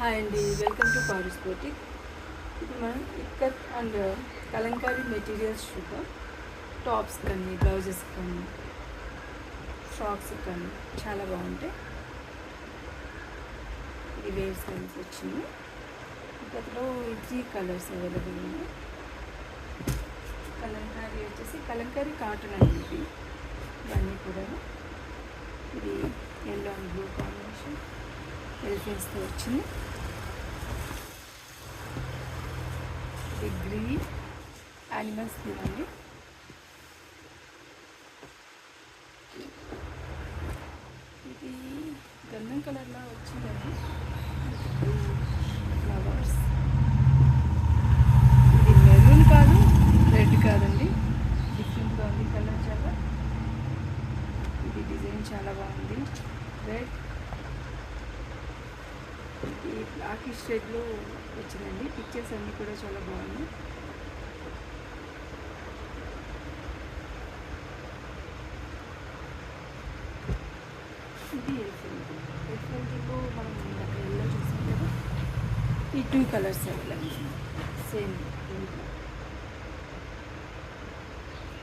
Hi అండి, welcome to Paris boutique. ఇప్పుడు మనం ఇక్కత్ అండ్ కలంకారీ మెటీరియల్స్ చూద్దాం. టాప్స్ కానీ, బ్లౌజెస్ కానీ, ఫ్రాక్స్ కానీ చాలా బాగుంటాయి. ఇది వేవ్ స్టైల్స్ వచ్చింది. ఇక్కత్లో 3 కలర్స్ అవైలబుల్ ఉన్నాయి. కలంకారీ వచ్చేసి కలంకారీ కాటన్ అండి. ఇవన్నీ కూడా ఇది ఎల్లో అండ్ బ్లూ కాంబినేషన్ ఎలిఫెంట్స్తో వచ్చింది. ఇది గ్రీన్ యానిమల్స్ తినండి. ఇది గంధం కలర్లా వచ్చిందండి. ఫ్లవర్స్. ఇది మెరూన్ కాదు, రెడ్ కాదండి, డిఫరెంట్గా ఉంది కలర్ చాలా. ఇది డిజైన్ చాలా బాగుంది. రెడ్, ఈ బ్లాకిష్ షేడ్లో వచ్చిందండి. పిక్చర్స్ అన్నీ కూడా చాలా బాగున్నాయి. ఇది ఎలిఫెంట్లో మనం అక్కడ ఎల్లో చూసాం కదా. ఈ 2 కలర్స్ అవైలబుల్ సేమ్.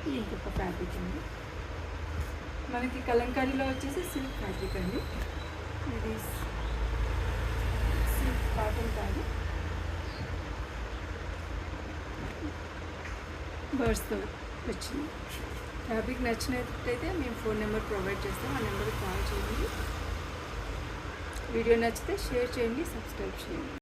ఇది ఇంకొక ఫ్యాబ్రిక్ అండి. మనకి కలంకారీలో వచ్చేసి సిల్క్ ఫ్యాబ్రిక్ అండి. ఇది సిల్క్ కాటన్ కాదు, బర్డ్స్తో వచ్చింది. ఫ్యాబ్రిక్ నచ్చినట్టయితే మేము ఫోన్ నెంబర్ ప్రొవైడ్ చేస్తాం. ఆ నెంబర్కి కాల్ చేయండి. వీడియో నచ్చితే షేర్ చేయండి, సబ్స్క్రైబ్ చేయండి.